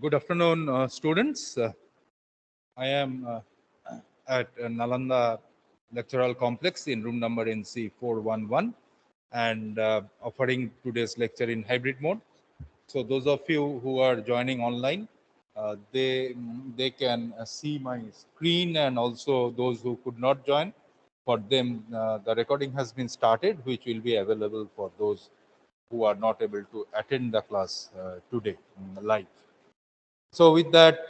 Good afternoon, students. I am at Nalanda Lectural Complex in room number NC 411 and offering today's lecture in hybrid mode. So those of you who are joining online, they can see my screen, and also those who could not join, for them the recording has been started, which will be available for those who are not able to attend the class today live. So with that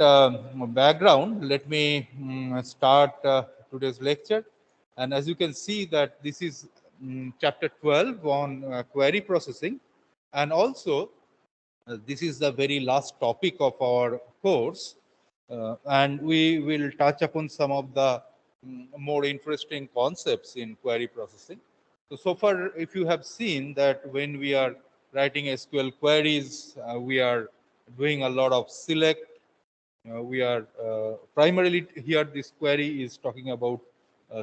background, let me start today's lecture. And as you can see that this is chapter 12 on query processing. And also this is the very last topic of our course. And we will touch upon some of the more interesting concepts in query processing. So far, if you have seen that when we are writing SQL queries, we are doing a lot of select. We are primarily here, this query is talking about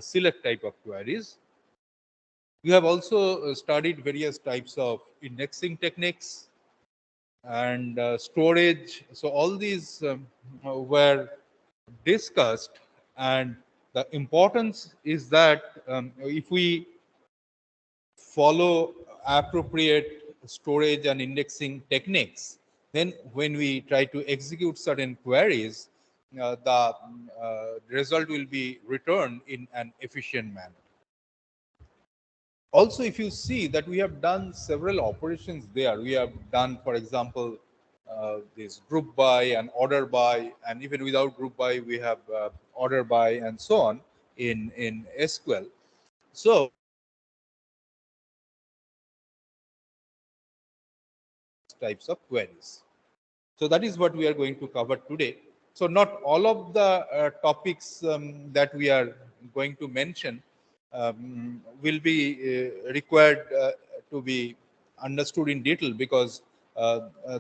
select type of queries. We have also studied various types of indexing techniques and storage. So all these were discussed, and the importance is that if we follow appropriate storage and indexing techniques, then when we try to execute certain queries, the result will be returned in an efficient manner. Also, if you see that we have done several operations there, we have done, for example, this group by and order by, and even without group by, we have order by and so on in SQL. So types of queries. So that is what we are going to cover today. So not all of the topics that we are going to mention will be required to be understood in detail, because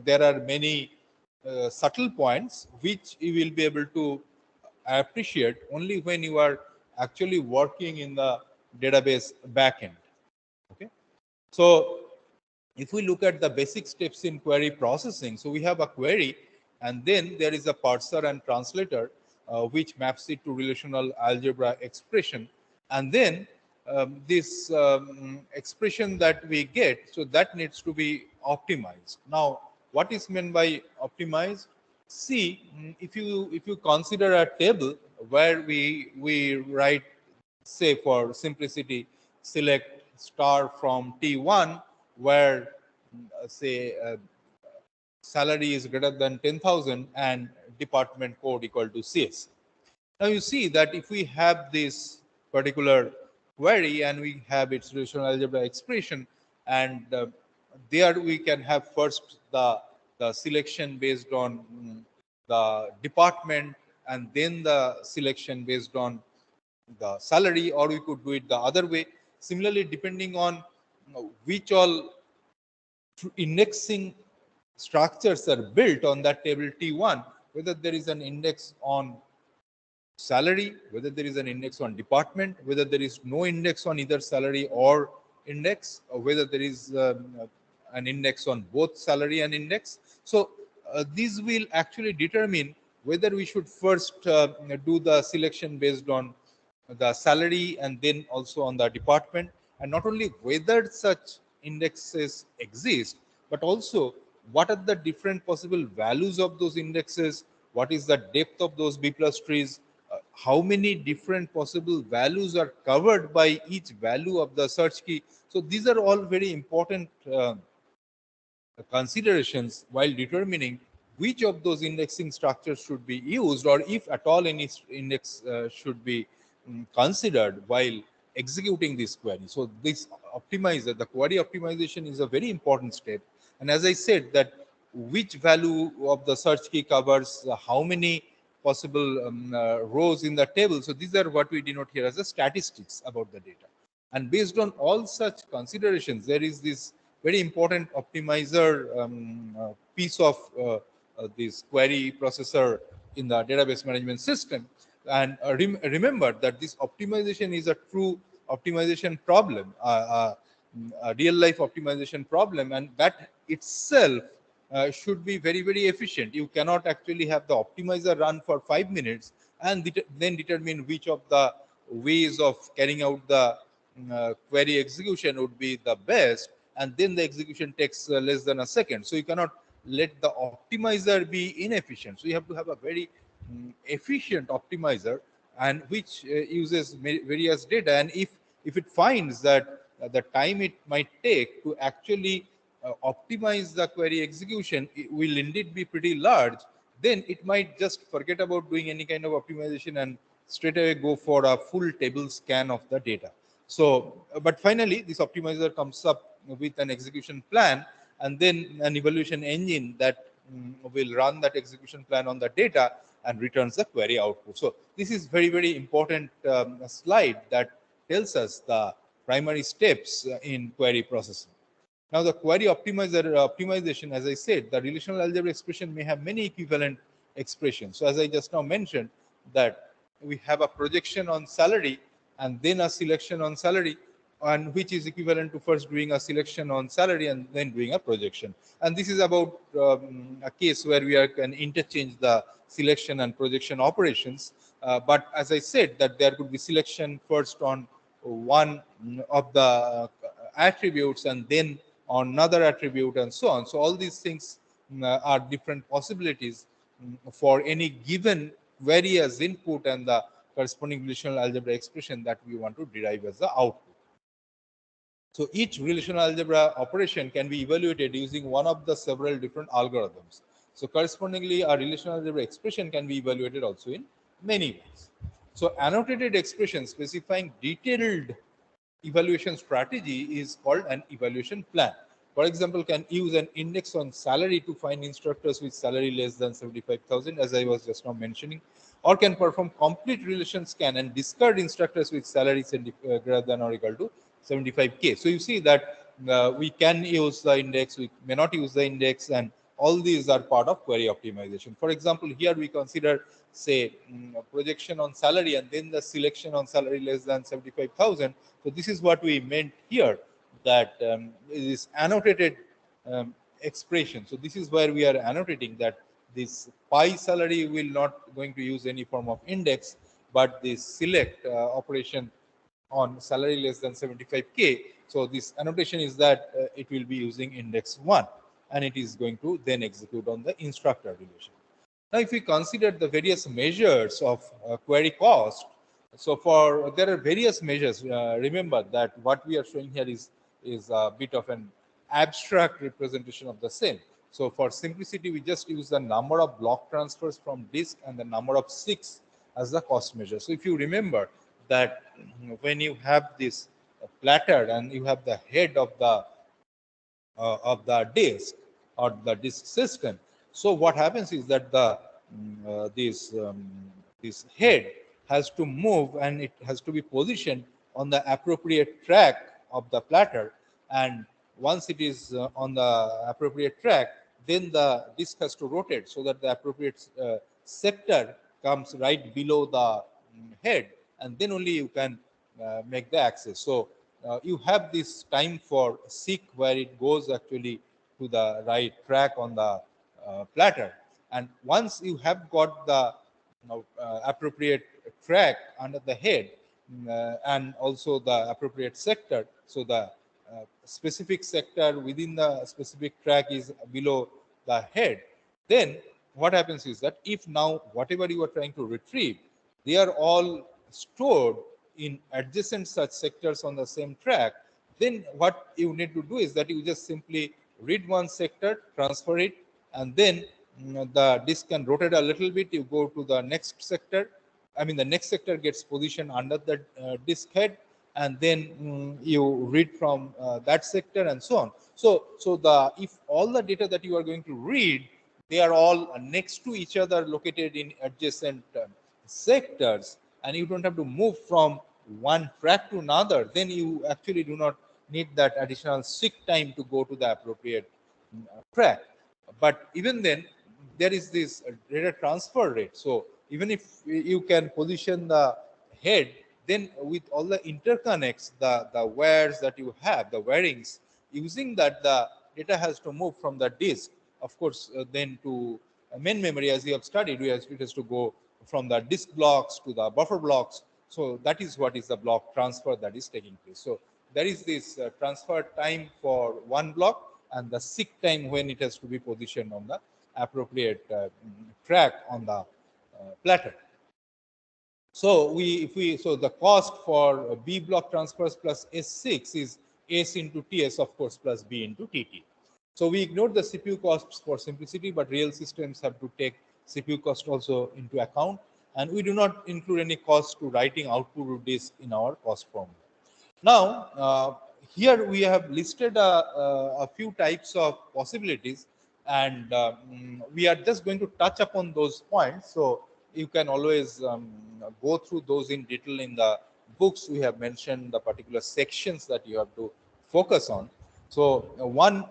there are many subtle points which you will be able to appreciate only when you are actually working in the database backend. Okay, so if we look at the basic steps in query processing, so we have a query, and then there is a parser and translator, which maps it to relational algebra expression. And then this expression that we get, so that needs to be optimized. Now, what is meant by optimized? See, if you consider a table where we write, say for simplicity, select star from T1, where say salary is greater than 10,000 and department code equal to CS. Now you see that if we have this particular query and we have its relational algebra expression, and there we can have first the selection based on the department, and then the selection based on the salary, or we could do it the other way. Similarly, depending on which all indexing structures are built on that table T1, whether there is an index on salary, whether there is an index on department, whether there is no index on either salary or index, or whether there is an index on both salary and index. So these will actually determine whether we should first do the selection based on the salary and then also on the department, and not only whether such indexes exist, but also what are the different possible values of those indexes, what is the depth of those B plus trees, how many different possible values are covered by each value of the search key. So these are all very important considerations while determining which of those indexing structures should be used, or if at all any index should be considered while executing this query. So this optimizer, the query optimization, is a very important step. And as I said, that which value of the search key covers how many possible rows in the table. So these are what we denote here as the statistics about the data. And based on all such considerations, there is this very important optimizer piece of this query processor in the database management system. And remember that this optimization is a true optimization problem, a real life optimization problem, and that itself should be very, very efficient. You cannot actually have the optimizer run for 5 minutes and then determine which of the ways of carrying out the query execution would be the best, and then the execution takes less than a second. So you cannot let the optimizer be inefficient. So you have to have a very efficient optimizer, and which uses various data. And if it finds that the time it might take to actually optimize the query execution will indeed be pretty large, then it might just forget about doing any kind of optimization and straight away go for a full table scan of the data. So, but finally, this optimizer comes up with an execution plan and then an evaluation engine that will run that execution plan on the data and returns the query output. So this is very, very important slide that tells us the primary steps in query processing. Now, the query optimization, as I said, the relational algebra expression may have many equivalent expressions. So as I just now mentioned, that we have a projection on salary and then a selection on salary, and which is equivalent to first doing a selection on salary and then doing a projection. And this is about a case where we can interchange the selection and projection operations. But as I said, that there could be selection first on one of the attributes and then on another attribute and so on. So all these things are different possibilities for any given query as input and the corresponding relational algebra expression that we want to derive as the output. So each relational algebra operation can be evaluated using one of the several different algorithms. So correspondingly, a relational algebra expression can be evaluated also in many ways. So annotated expression specifying detailed evaluation strategy is called an evaluation plan. For example, can use an index on salary to find instructors with salary less than 75,000, as I was just now mentioning, or can perform complete relation scan and discard instructors with salary greater than or equal to 75K. So you see that we can use the index, we may not use the index, and all these are part of query optimization. For example, here we consider, say, projection on salary and then the selection on salary less than 75,000. So this is what we meant here, that it is annotated expression. So this is where we are annotating that this pi salary will not going to use any form of index, but this select operation on salary less than 75K. So this annotation is that it will be using index 1, and it is going to then execute on the instructor relation. Now, if we consider the various measures of query cost, so there are various measures. Remember that what we are showing here is a bit of an abstract representation of the same. So for simplicity, we just use the number of block transfers from disk and the number of seeks as the cost measure. So if you remember that when you have this platter and you have the head of the disk or the disk system, so what happens is that this head has to move and it has to be positioned on the appropriate track of the platter, and once it is on the appropriate track, then the disk has to rotate so that the appropriate sector comes right below the head, and then only you can make the access. So you have this time for seek where it goes actually to the right track on the platter, and once you have got the appropriate track under the head and also the appropriate sector, so the specific sector within the specific track is below the head, then what happens is that if now whatever you are trying to retrieve, they are all stored in adjacent such sectors on the same track, then what you need to do is that you just simply read one sector, transfer it, and then the disk can rotate a little bit. You go to the next sector. I mean, the next sector gets positioned under the disk head, and then you read from that sector and so on. So if all the data that you are going to read, they are all next to each other, located in adjacent sectors, and you don't have to move from one track to another, then you actually do not need that additional seek time to go to the appropriate track. But even then, there is this data transfer rate. So even if you can position the head, then with all the interconnects, the wires that you have, the wirings, using that, the data has to move from the disk of course, then to main memory, as we have studied, it has to go from the disk blocks to the buffer blocks. So that is what is the block transfer that is taking place. So there is this transfer time for one block and the seek time when it has to be positioned on the appropriate track on the platter. So the cost for B block transfers plus S6 is S into TS, of course, plus B into TT. So we ignored the CPU costs for simplicity, but real systems have to take CPU cost also into account, and we do not include any cost to writing output to disk in our cost formula. Now, here we have listed a few types of possibilities, and we are just going to touch upon those points. So you can always go through those in detail in the books. We have mentioned the particular sections that you have to focus on. So one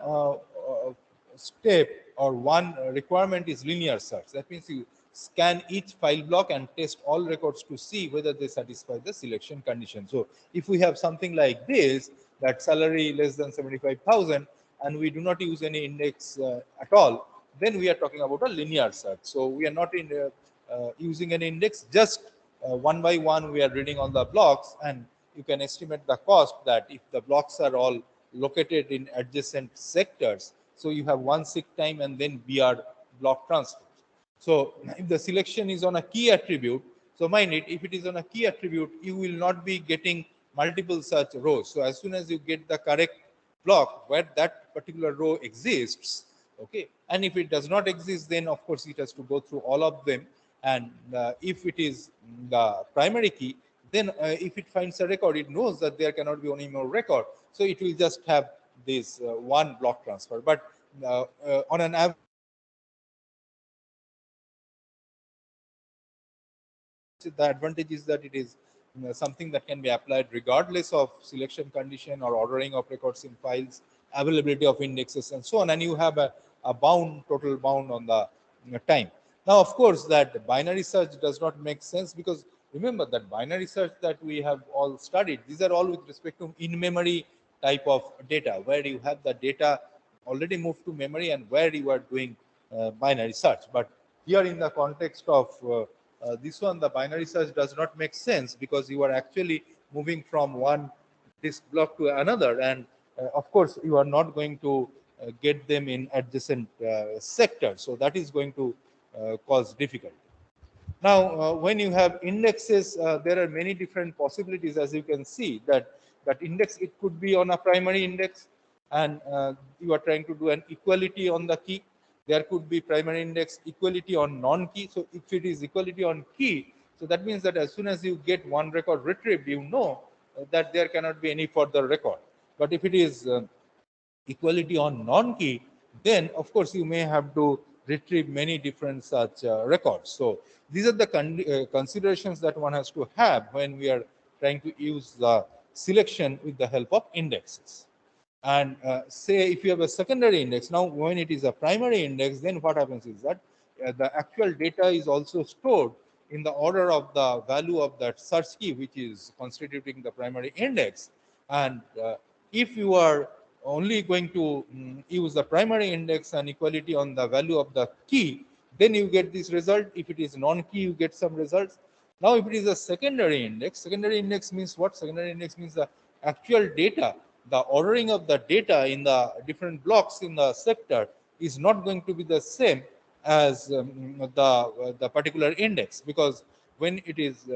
step or one requirement is linear search. That means you scan each file block and test all records to see whether they satisfy the selection condition. So if we have something like this, that salary less than 75,000, and we do not use any index at all, then we are talking about a linear search. So we are not using an index, just one by one we are reading on the blocks, and you can estimate the cost that if the blocks are all located in adjacent sectors, so you have one seek time and then BR block transfer. So if the selection is on a key attribute, so mind it, if it is on a key attribute, you will not be getting multiple such rows. So as soon as you get the correct block where that particular row exists, okay, and if it does not exist, then of course it has to go through all of them. And if it is the primary key, then if it finds a record, it knows that there cannot be any more record. So it will just have this one block transfer. But on an average, the advantage is that it is something that can be applied regardless of selection condition or ordering of records in files, availability of indexes, and so on. And you have a total bound on the time. Now, of course, that binary search does not make sense, because remember that binary search that we have all studied, these are all with respect to in-memory type of data, where you have the data already moved to memory and where you are doing binary search. But here in the context of this one, the binary search does not make sense, because you are actually moving from one disk block to another, and of course you are not going to get them in adjacent sectors. So that is going to cause difficulty. Now, when you have indexes, there are many different possibilities. As you can see, that index, it could be on a primary index, and you are trying to do an equality on the key. There could be primary index equality on non-key. So if it is equality on key, so that means that as soon as you get one record retrieved, you know that there cannot be any further record. But if it is equality on non-key, then of course you may have to retrieve many different such records. So these are the considerations that one has to have when we are trying to use the selection with the help of indexes. And say if you have a secondary index, now when it is a primary index, then what happens is that the actual data is also stored in the order of the value of that search key, which is constituting the primary index. And if you are only going to use the primary index and equality on the value of the key, then you get this result. If it is non-key, you get some results. Now, if it is a secondary index means what? Secondary index means the actual data, the ordering of the data in the different blocks in the sector is not going to be the same as the particular index, because when it is,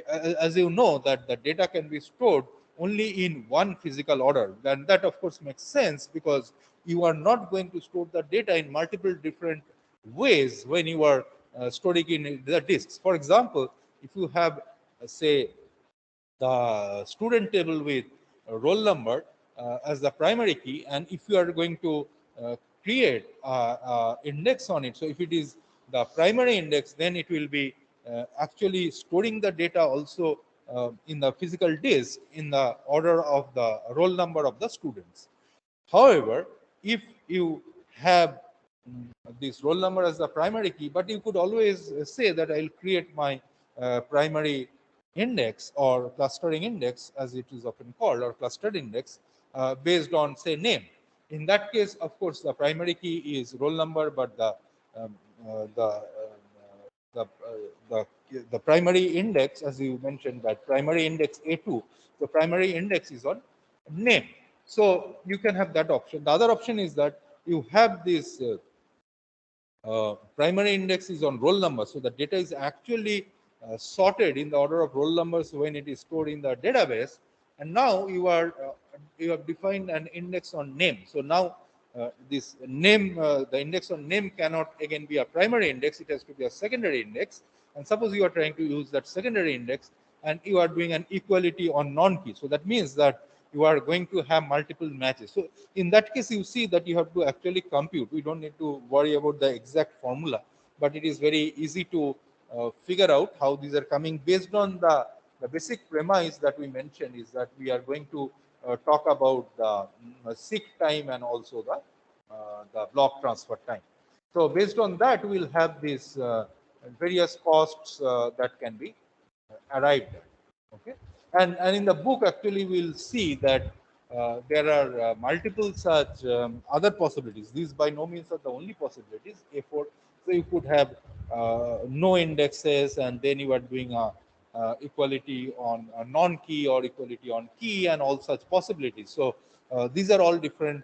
as you know, that the data can be stored only in one physical order, then that of course makes sense, because you are not going to store the data in multiple different ways when you are storing in the disks. For example, if you have say the student table with roll number as the primary key, and if you are going to create index on it, so if it is the primary index, then it will be actually storing the data also in the physical disk in the order of the roll number of the students. However, if you have this roll number as the primary key, but you could always say that I'll create my primary index or clustering index, as it is often called, or clustered index, based on say name. In that case, of course, the primary key is roll number, but um, uh, the uh, the, the primary index, as you mentioned, that primary index A2, the primary index is on name. So you can have that option. The other option is that you have this primary index is on roll number. So the data is actually sorted in the order of roll numbers when it is stored in the database. And now you have defined an index on name. So now this name, the index on name cannot again be a primary index. It has to be a secondary index. And suppose you are trying to use that secondary index and you are doing an equality on non-key. So that means that you are going to have multiple matches. So in that case, you see that you have to actually compute. We don't need to worry about the exact formula, but it is very easy to figure out how these are coming based on the basic premise that we mentioned is that we are going to talk about the seek time and also the block transfer time. So based on that, we'll have these various costs that can be arrived at. Okay, and in the book actually we'll see that there are multiple such other possibilities. These by no means are the only possibilities. A4, so you could have no indexes, and then you are doing a equality on a non-key or equality on key and all such possibilities. So these are all different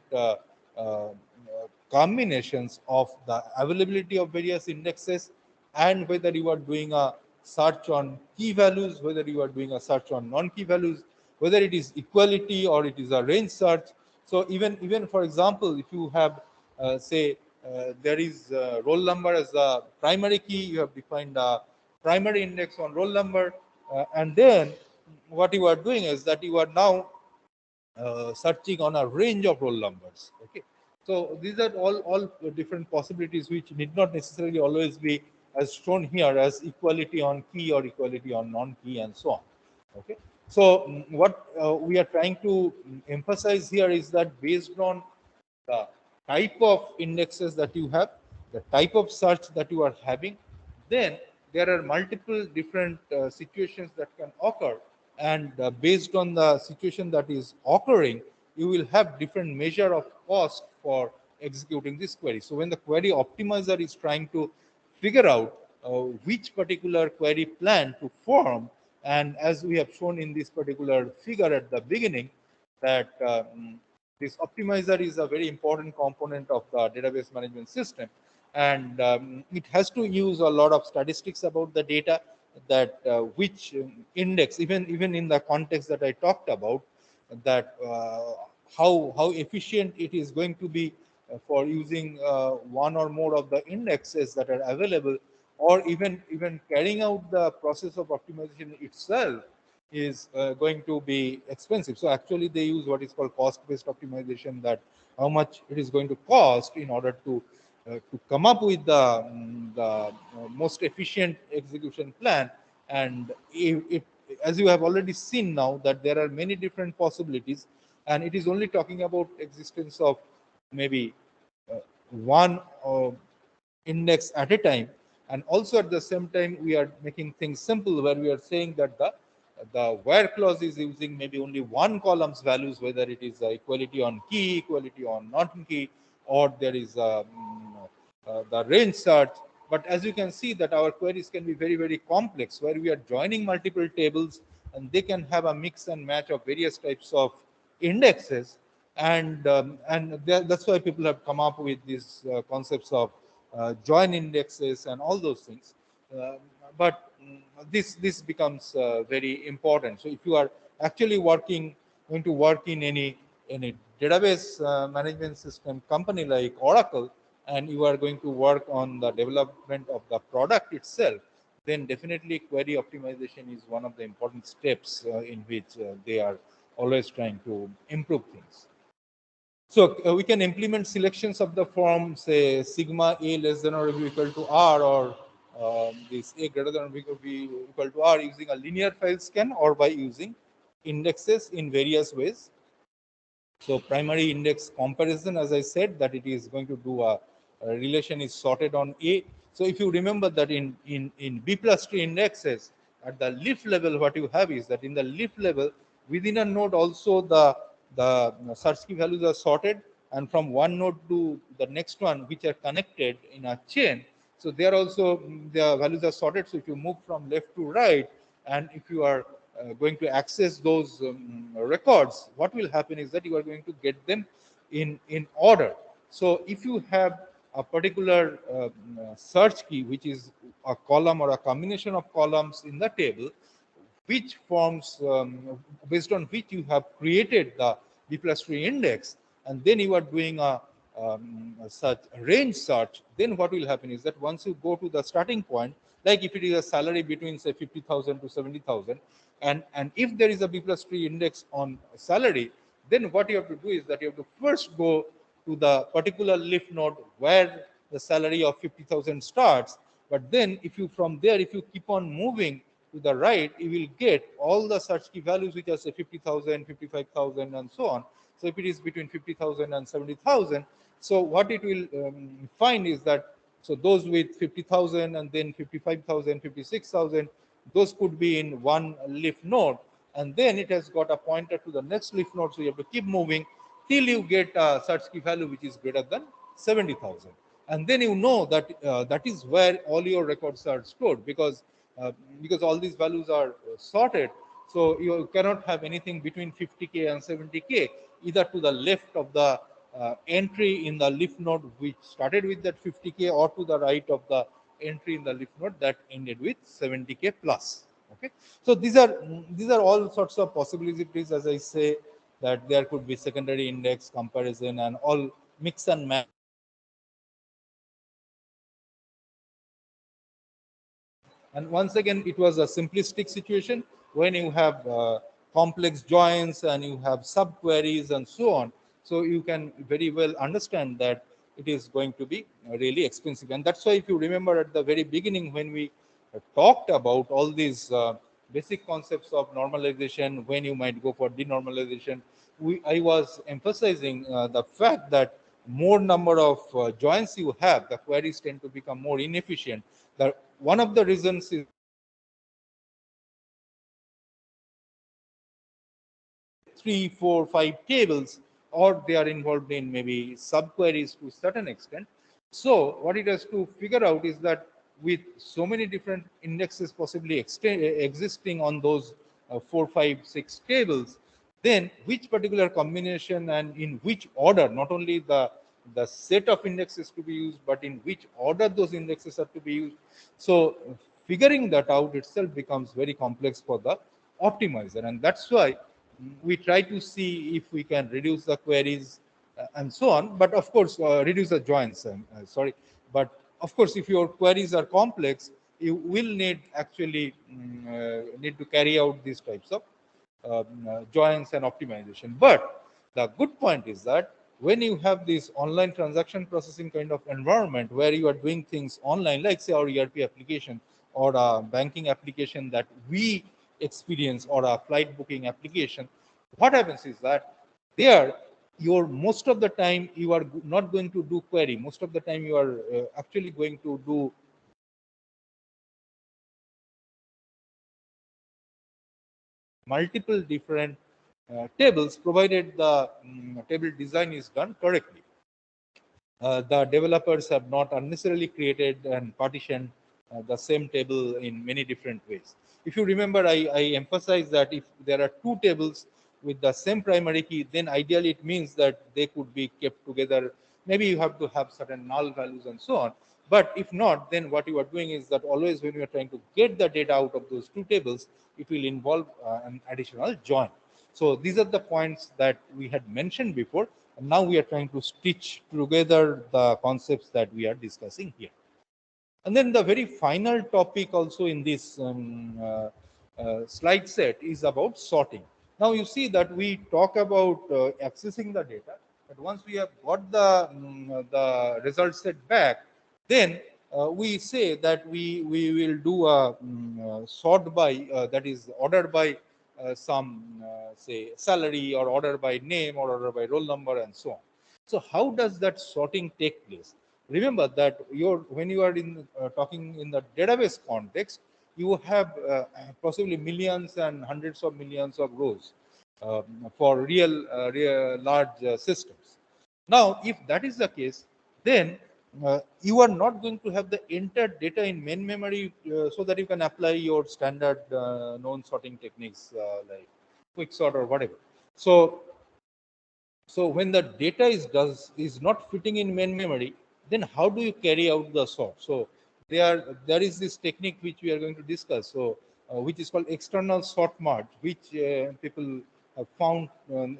combinations of the availability of various indexes, and whether you are doing a search on key values, whether you are doing a search on non-key values, whether it is equality or it is a range search. So even for example, if you have say there is roll number as a primary key, you have defined a primary index on roll number, and then what you are doing is that you are now searching on a range of roll numbers. Okay, so these are all different possibilities which need not necessarily always be as shown here as equality on key or equality on non-key and so on. Okay, so what we are trying to emphasize here is that based on the type of indexes that you have, the type of search that you are having, then there are multiple different situations that can occur, and based on the situation that is occurring, you will have different measure of cost for executing this query. So when the query optimizer is trying to figure out which particular query plan to form, and as we have shown in this particular figure at the beginning, that this optimizer is a very important component of the database management system, and it has to use a lot of statistics about the data, that which index, even in the context that I talked about, that how efficient it is going to be for using one or more of the indexes that are available, or even carrying out the process of optimization itself is going to be expensive. So actually they use what is called cost-based optimization, that how much it is going to cost in order to come up with the most efficient execution plan. And if, as you have already seen now, that there are many different possibilities, and it is only talking about existence of maybe one index at a time. And also at the same time, we are making things simple, where we are saying that the where clause is using maybe only one column's values, whether it is equality on key, equality on non-key, or there is the range search. But as you can see that our queries can be very complex, where we are joining multiple tables, and they can have a mix and match of various types of indexes. And that's why people have come up with these concepts of join indexes and all those things. But this becomes very important. So if you are actually going to work in any database management system company like Oracle, and you are going to work on the development of the product itself, then definitely query optimization is one of the important steps in which they are always trying to improve things. So we can implement selections of the form, say sigma a less than or equal to r, or this a greater than or equal to r, using a linear file scan or by using indexes in various ways. So primary index comparison, as I said, that it is going to do a relation is sorted on A. So if you remember that in B plus tree indexes, at the leaf level, what you have is that in the leaf level, within a node also the search key values are sorted, and from one node to the next one, which are connected in a chain. So there also the values are sorted. So if you move from left to right, and if you are going to access those records, what will happen is that you are going to get them in order. So if you have a particular search key, which is a column or a combination of columns in the table, which forms based on which you have created the B plus tree index, and then you are doing a such range search, then what will happen is that once you go to the starting point, like if it is a salary between say 50,000 to 70,000, and if there is a B plus tree index on salary, then what you have to do is that you have to first go to the particular leaf node where the salary of 50,000 starts. But then if you from there, if you keep on moving to the right, you will get all the search key values which are say 50,000, 55,000, and so on. So if it is between 50,000 and 70,000, so what it will find is that so those with 50,000 and then 55,000, 56,000, those could be in one leaf node, and then it has got a pointer to the next leaf node. So you have to keep moving till you get a search key value which is greater than 70,000, and then you know that that is where all your records are stored, because all these values are sorted. So you cannot have anything between 50k and 70k, either to the left of the entry in the leaf node which started with that 50k, or to the right of the entry in the leaf node that ended with 70k plus. Okay, so these are all sorts of possibilities, as I say, that there could be secondary index comparison and all mix and match. And once again, it was a simplistic situation. When you have complex joins and you have subqueries and so on, so you can very well understand that it is going to be really expensive. And that's why, if you remember at the very beginning, when we talked about all these basic concepts of normalization, when you might go for denormalization, I was emphasizing the fact that more number of joins you have, the queries tend to become more inefficient. One of the reasons is 3, 4, 5 tables, or they are involved in maybe subqueries to a certain extent. So what it has to figure out is that with so many different indexes possibly existing on those 4, 5, 6 tables, then which particular combination and in which order, not only the set of indexes to be used, but in which order those indexes are to be used. So figuring that out itself becomes very complex for the optimizer, and that's why we try to see if we can reduce the queries and so on. But of course, reduce the joins. Sorry, but of course, if your queries are complex, you will need actually need to carry out these types of joins and optimization. But the good point is that when you have this online transaction processing kind of environment where you are doing things online, like say our ERP application or a banking application that we experience, or a flight booking application, what happens is that there, you're most of the time you are not going to do query. Most of the time you are actually going to do multiple different tables, provided the table design is done correctly. The developers have not unnecessarily created and partitioned the same table in many different ways. If you remember, I emphasized that if there are two tables with the same primary key, then ideally it means that they could be kept together. Maybe you have to have certain null values and so on. But if not, then what you are doing is that always when you are trying to get the data out of those two tables, it will involve an additional join. So these are the points that we had mentioned before, and now we are trying to stitch together the concepts that we are discussing here. And then the very final topic also in this slide set is about sorting. Now you see that we talk about accessing the data, but once we have got the result set back, then we say that we will do a sort by, that is ordered by some say salary, or order by name, or order by roll number, and so on. So how does that sorting take place? Remember that when you are in talking in the database context, you have possibly millions and hundreds of millions of rows for real large systems. Now, if that is the case, then you are not going to have the entire data in main memory so that you can apply your standard known sorting techniques like quick sort or whatever. So when the data is not fitting in main memory, then how do you carry out the sort? So there is this technique which we are going to discuss. So which is called external sort merge, which people have found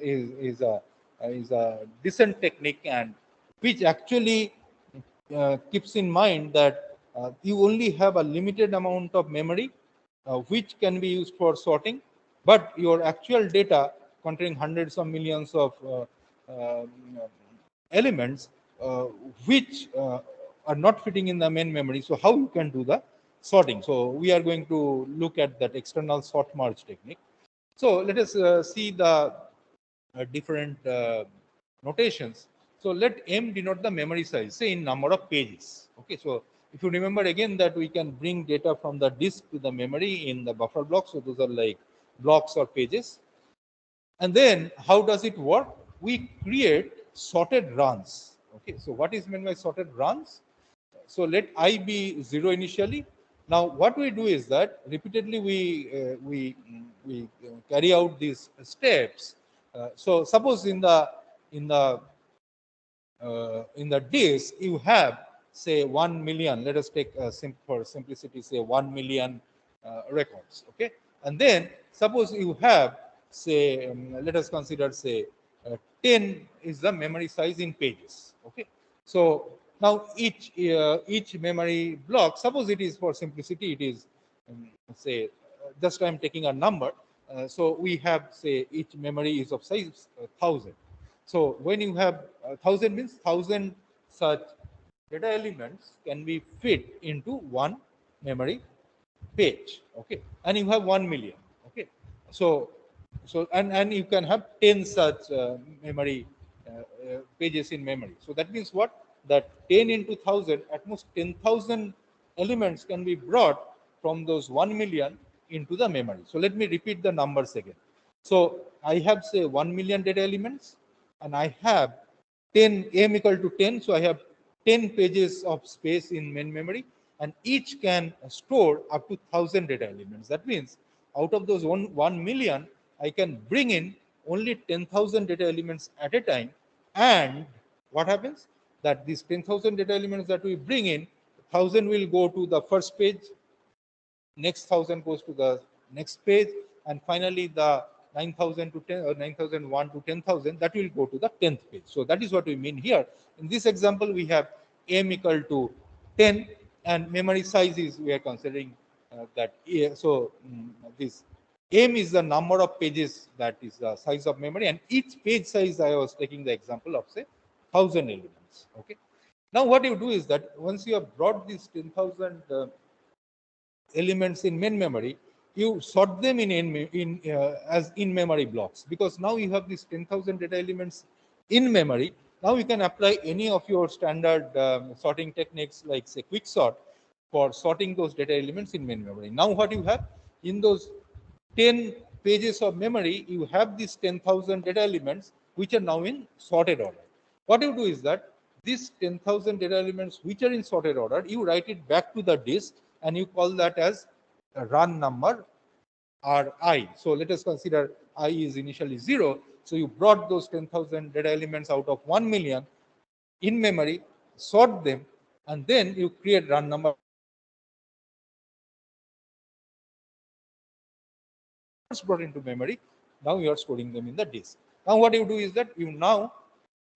is a decent technique, and which actually keeps in mind that you only have a limited amount of memory which can be used for sorting, but your actual data containing hundreds of millions of um, elements uh, which are not fitting in the main memory. So how you can do the sorting? So we are going to look at that external sort merge technique. So let us see the different notations. So let M denote the memory size, say in number of pages. Okay, so if you remember again that we can bring data from the disk to the memory in the buffer block. So those are like blocks or pages. And then how does it work? We create sorted runs. Okay, so what is meant by sorted runs? So let I be 0 initially. Now what we do is that repeatedly we carry out these steps. So suppose in the disk you have say 1 million. Let us take for simplicity say 1 million records. Okay, and then suppose you have say let us consider say 10 is the memory size in pages. Okay, so now each memory block, suppose it is for simplicity, it is say just I'm taking a number. So we have say each memory is of size 1000. So when you have 1000 means 1000 such data elements can be fit into one memory page. Okay, and you have 1 million. Okay, so and you can have 10 such memory pages in memory. So that means what? That 10 into 1000, at most 10,000 elements can be brought from those 1 million into the memory. So let me repeat the numbers again. So I have say 1 million data elements, and I have 10 m equal to 10. So I have 10 pages of space in main memory, and each can store up to 1000 data elements. That means out of those 1 million, I can bring in only 10,000 data elements at a time. And what happens? That these 10,000 data elements that we bring in, 1000 will go to the first page, next 1000 goes to the next page, and finally the 9000 to 10 or 9001 to 10,000 that will go to the 10th page. So that is what we mean here. In this example, we have m equal to 10, and memory size is we are considering that. So this m is the number of pages, that is the size of memory, and each page size I was taking the example of say 1000 elements. Okay. Now what you do is that once you have brought these 10,000 elements in main memory, you sort them as in memory blocks, because now you have these 10,000 data elements in memory. Now you can apply any of your standard sorting techniques like say quick sort for sorting those data elements in main memory. Now what you have in those 10 pages of memory, you have these 10,000 data elements which are now in sorted order. What you do is that these 10,000 data elements which are in sorted order, you write it back to the disk and you call that as a run number Ri. So let us consider I is initially 0. So you brought those 10,000 data elements out of 1 million in memory, sort them, and then you create run number brought into memory. Now you are storing them in the disk. Now what you do is that you now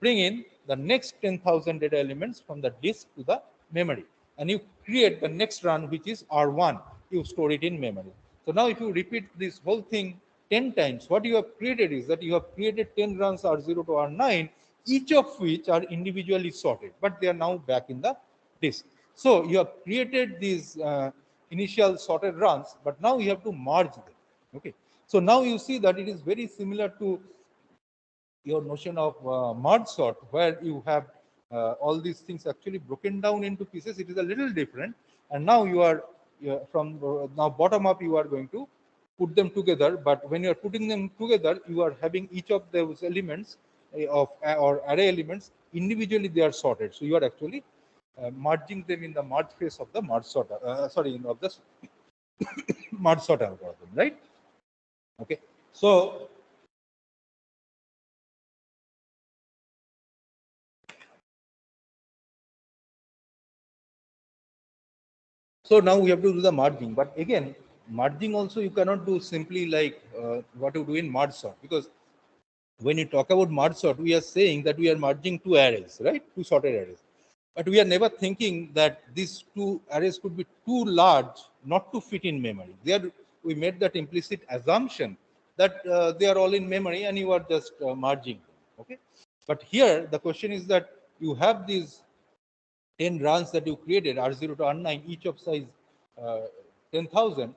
bring in the next 10,000 data elements from the disk to the memory, and you create the next run, which is R1. You store it in memory. So now if you repeat this whole thing 10 times, what you have created is that you have created 10 runs R0 to R9, each of which are individually sorted, but they are now back in the disk. So you have created these initial sorted runs, but now you have to merge them. Okay. So now you see that it is very similar to your notion of merge sort, where you have all these things actually broken down into pieces. It is a little different, and now you are from now bottom up you are going to put them together. But when you are putting them together, you are having each of those elements or array elements individually they are sorted. So you are actually merging them in the merge phase of the merge sort, of the merge sort algorithm, right? Okay, so now we have to do the merging, but again, merging also you cannot do simply like what you do in merge sort, because when you talk about merge sort, we are saying that we are merging two arrays, right? Two sorted arrays. But we are never thinking that these two arrays could be too large not to fit in memory. There, we made that implicit assumption that they are all in memory and you are just merging. Okay. But here the question is that you have these 10 runs that you created, R0 to R9, each of size 10,000.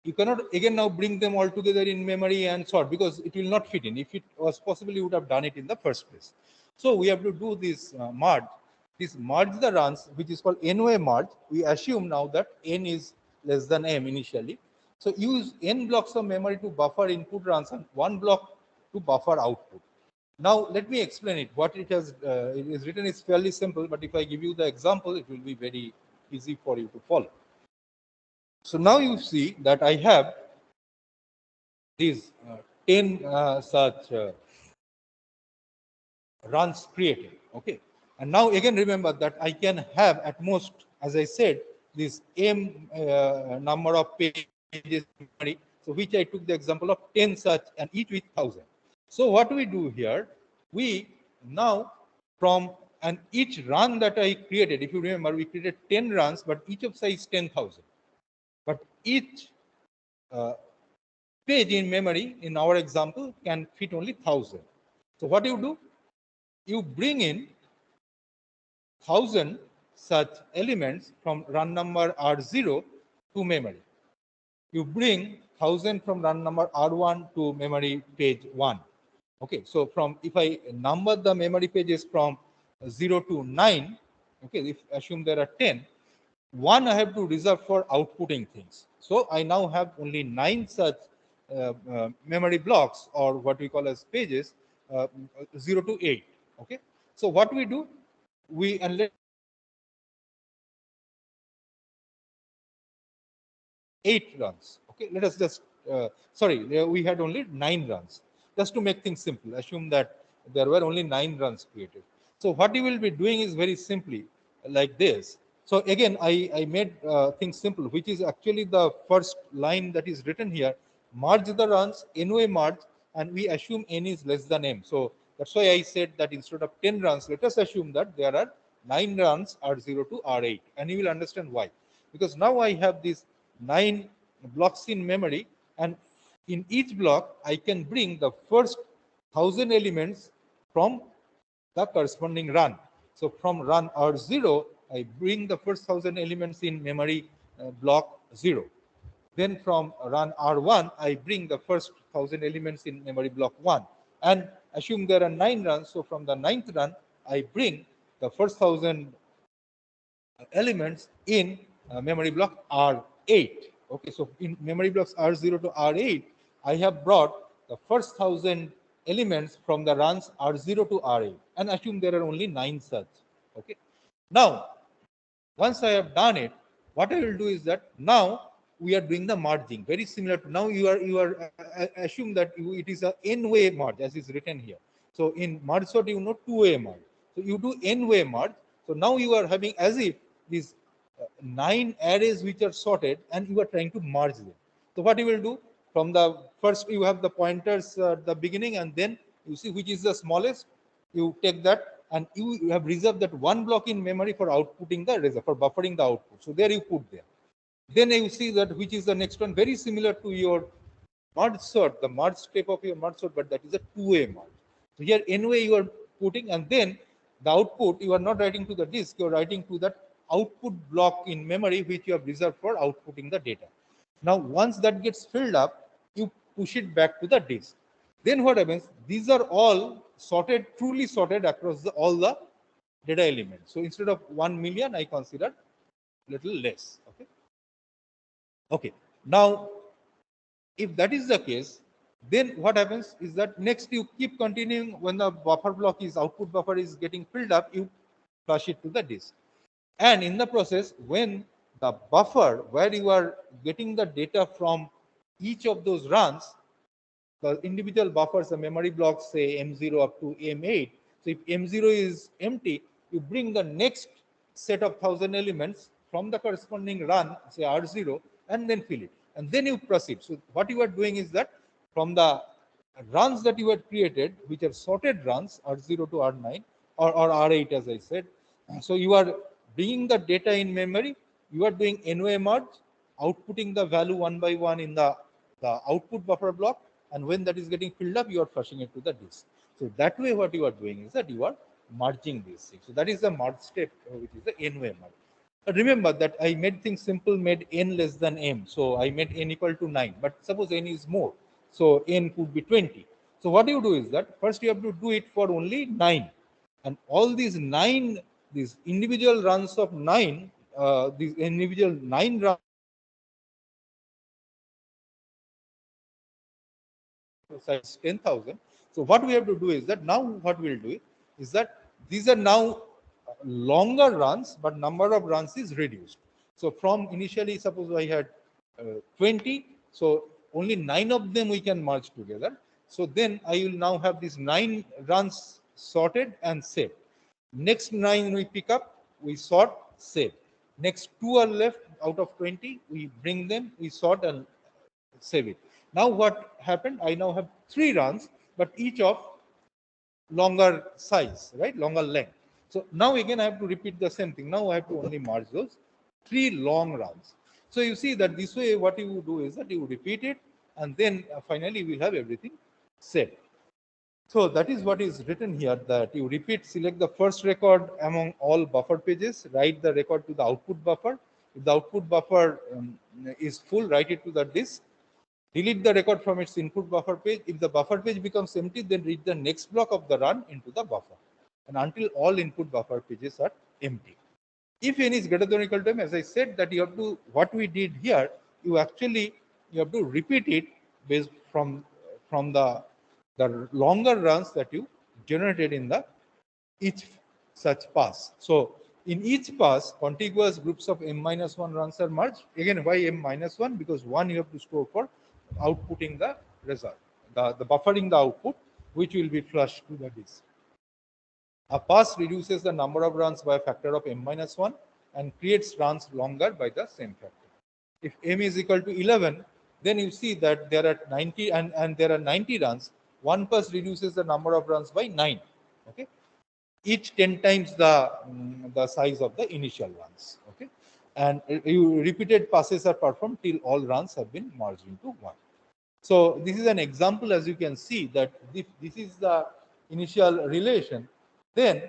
You cannot again now bring them all together in memory and sort, because it will not fit in. If it was possible, you would have done it in the first place. So we have to do this merge. This merge the runs, which is called n-way merge. We assume now that n is less than m initially. So use n blocks of memory to buffer input runs and one block to buffer output. Now let me explain it. What it is written is fairly simple, but if I give you the example, it will be very easy for you to follow. So now you see that I have these 10 such runs created. Okay. And now again, remember that I can have at most, as I said, this m number of pages, so which I took the example of 10 such and each with 1,000. So what we do here, we now from and each run that I created, if you remember, we created 10 runs, but each of size 10,000. But each page in memory, in our example, can fit only 1,000. So what you do? You bring in 1,000 such elements from run number R0 to memory. You bring 1,000 from run number R1 to memory page 1. Okay, so from if I number the memory pages from 0 to 9, okay, if assume there are 10, one I have to reserve for outputting things. So I now have only 9 such memory blocks, or what we call as pages, 0 to 8. Okay, so what we do, we and let 8 runs. Okay, let us just sorry, we had only 9 runs. Just to make things simple, assume that there were only 9 runs created. So what you will be doing is very simply like this. So again, I made things simple, which is actually the first line that is written here. Merge the runs, n-way merge, and we assume n is less than m. So that's why I said that instead of 10 runs, let us assume that there are 9 runs R0 to R8, and you will understand why. Because now I have these 9 blocks in memory, and in each block I can bring the first 1,000 elements from the corresponding run. So from run R0, I bring the first 1,000 elements in memory block 0. Then from run R1, I bring the first 1,000 elements in memory block 1. And assume there are 9 runs, so from the 9th run, I bring the first 1,000 elements in memory block R8. Okay, so in memory blocks R0 to R8, I have brought the first 1,000 elements from the runs R0 to R8, and assume there are only 9 such. Okay, now once I have done it, what I will do is that now we are doing the merging, very similar to now you are assume that it is a n-way merge as is written here. So in merge sort, you know, 2-way merge. So you do n-way merge. So now you are having as if these 9 arrays which are sorted, and you are trying to merge them. So what you will do, from the first you have the pointers at the beginning, and then you see which is the smallest, you take that, and you have reserved that one block in memory for outputting the result, for buffering the output. So there you put there. Then you see that which is the next one, very similar to your merge sort, the merge step of your merge sort, but that is a 2-way merge. So here n-way you are putting, and then the output you are not writing to the disk, you are writing to that output block in memory which you have reserved for outputting the data. Now once that gets filled up, you push it back to the disk. Then what happens? These are all sorted, truly sorted across all the data elements. So instead of 1 million, I consider little less. Okay. Okay. Now, if that is the case, Then what happens is that next you keep continuing. When the buffer block is output buffer is getting filled up, you flush it to the disk. And in the process, when the buffer where you are getting the data from each of those runs, the individual buffers, the memory blocks, say M0 up to M8. So if M0 is empty, you bring the next set of 1000 elements from the corresponding run, say R0, and then fill it. And then you proceed. So what you are doing is that from the runs that you had created, which are sorted runs, R0 to R9 or R8, as I said. So you are bringing the data in memory, you are doing NOA merge, outputting the value one by one in the output buffer block, and when that is getting filled up, you are flushing it to the disk. So that way, what you are doing is that you are merging these things. So that is the merge step, which is the NOA merge. But remember that I made things simple, made n less than m. So I made n equal to 9. But suppose n is more. So n could be 20. So what you do is that first you have to do it for only 9. And all these 9, these individual runs of 9, these individual 9 runs, size 10,000. So what we have to do is that now what we'll do is that these are now longer runs, but number of runs is reduced. So from initially, suppose I had 20, so only 9 of them we can merge together. So then I will now have these 9 runs sorted and saved. Next 9 we pick up, we sort, save. Next 2 are left out of 20, we bring them, we sort and save it. Now what happened? I now have 3 runs, but each of longer size, right? Longer length. So now again I have to repeat the same thing. Now I have to only merge those 3 long runs. So you see that this way what you do is that you repeat it, and then finally we have everything saved. So that is what is written here, that you repeat, select the first record among all buffer pages, write the record to the output buffer. If the output buffer is full, write it to the disk. Delete the record from its input buffer page. If the buffer page becomes empty, then read the next block of the run into the buffer, and until all input buffer pages are empty. If n is greater than or equal to m, as I said, that you have to, what we did here, you have to repeat it based from the longer runs that you generated in the each such pass. So in each pass, contiguous groups of m-1 runs are merged. Again, why m-1? Because 1 you have to store for outputting the result, the buffering the output, which will be flushed to the disk. A pass reduces the number of runs by a factor of m-1 and creates runs longer by the same factor. If m is equal to 11, then you see that there are 90 and there are 90 runs. One pass reduces the number of runs by 9. Okay, each 10 times the size of the initial runs. Okay, and you repeated passes are performed till all runs have been merged into one. So this is an example, as you can see, that this is the initial relation. Then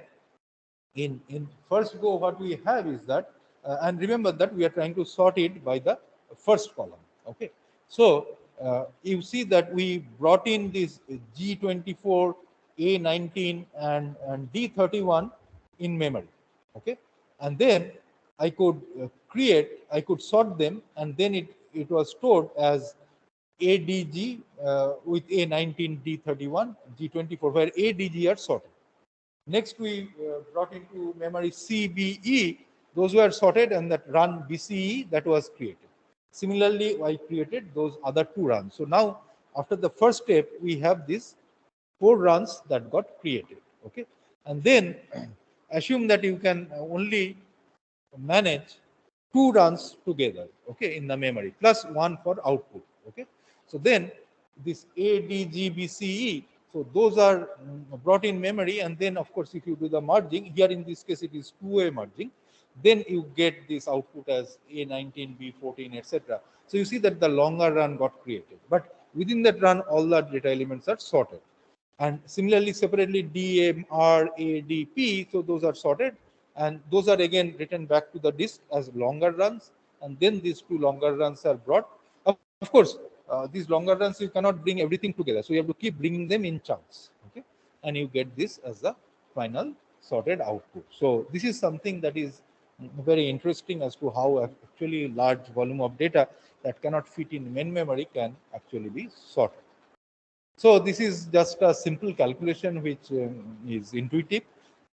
in first go, what we have is that, and remember that we are trying to sort it by the first column. Okay, so you see that we brought in this G24, A19, and D31 in memory. Okay, and then I could sort them, and then it was stored as ADG with A19, D31, G24, where ADG are sorted. Next, we brought into memory CBE. Those were sorted, and that run BCE that was created. Similarly, I created those other 2 runs. So now, after the first step, we have these 4 runs that got created. Okay, and then assume that you can only manage 2 runs together. Okay, in the memory plus 1 for output. Okay, so then this ADGBCE, so those are brought in memory, and then of course if you do the merging, here in this case it is 2-way merging, then you get this output as A19, B14, etc. So you see that the longer run got created, but within that run all the data elements are sorted. And similarly, separately DMRADP, so those are sorted, and those are again written back to the disk as longer runs, and then these 2 longer runs are brought. Of course, these longer runs you cannot bring everything together, so you have to keep bringing them in chunks. Okay, and you get this as the final sorted output. So this is something that is very interesting as to how actually large volume of data that cannot fit in main memory can actually be sorted. So this is just a simple calculation which is intuitive,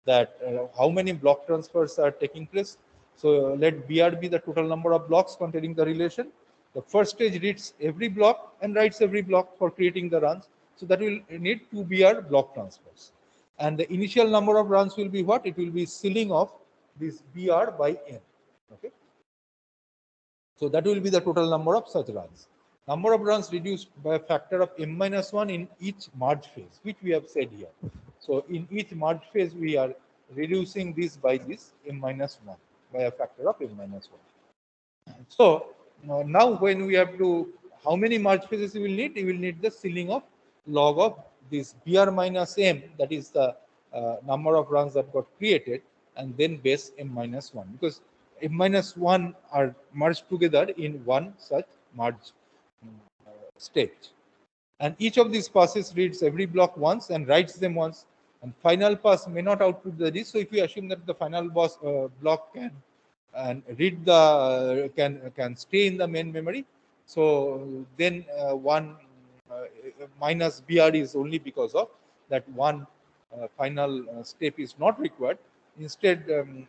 that how many block transfers are taking place. So let BR be the total number of blocks containing the relation. The first stage reads every block and writes every block for creating the runs. So that will need 2 BR block transfers. And the initial number of runs will be what? It will be ceiling of this BR by N. Okay. So that will be the total number of such runs. Number of runs reduced by a factor of m minus 1 in each merge phase, which we have said here. So in each merge phase, we are reducing this by this m minus 1 by a factor of m minus 1. So now when we have to, how many merge phases you will need? You will need the ceiling of log of this BR minus m, that is the number of runs that got created, and then base m minus 1, because m minus 1 are merged together in one such merge stage. And each of these passes reads every block once and writes them once. And final pass may not output the list. So if we assume that the final block can and read the can stay in the main memory, so then one minus BR is only because of that one final step is not required. Instead,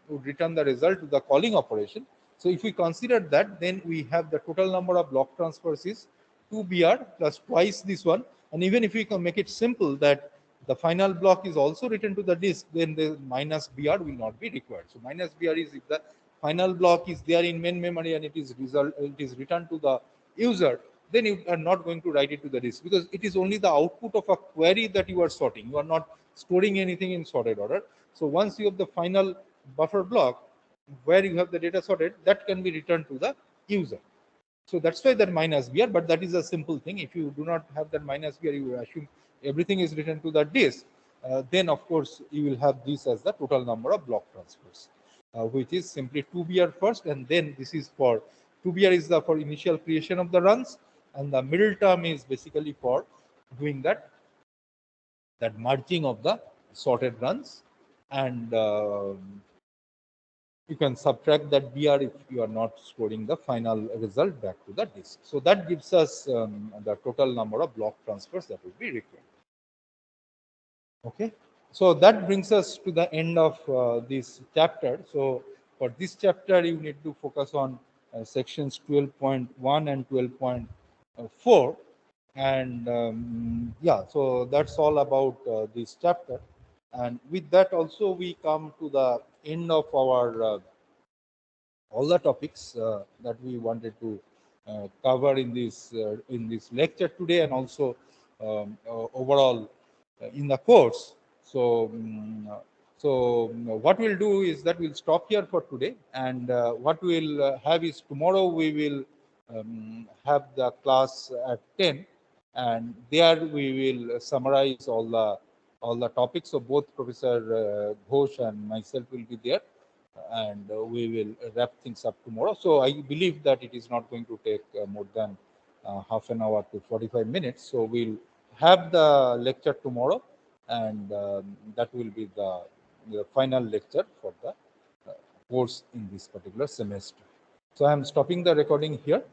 would return the result to the calling operation. So if we consider that, then we have the total number of block transfers is 2 BR plus twice this one. And even if we can make it simple that the final block is also written to the disk, then the minus BR will not be required. So minus BR is if the final block is there in main memory and it is returned to the user, then you are not going to write it to the disk, because it is only the output of a query that you are sorting. You are not storing anything in sorted order. So once you have the final buffer block where you have the data sorted, that can be returned to the user. So that's why that minus BR, but that is a simple thing. If you do not have that minus BR, you assume everything is written to the disk, then of course you will have this as the total number of block transfers, which is simply 2BR first, and then this is for 2BR is the for initial creation of the runs, and the middle term is basically for doing that merging of the sorted runs, and you can subtract that BR if you are not storing the final result back to the disk. So that gives us the total number of block transfers that will be required. Okay, so that brings us to the end of this chapter. So for this chapter, you need to focus on sections 12.1 and 12.4. And yeah, so that's all about this chapter. And with that also, we come to the end of our all the topics that we wanted to cover in this lecture today, and also overall in the course. So what we'll do is that we'll stop here for today, and what we'll have is tomorrow we will have the class at 10, and there we will summarize all the topics. So both Professor Ghosh and myself will be there, and we will wrap things up tomorrow. So I believe that it is not going to take more than half an hour to 45 minutes. So we'll have the lecture tomorrow, and that will be the final lecture for the course in this particular semester. So I am stopping the recording here.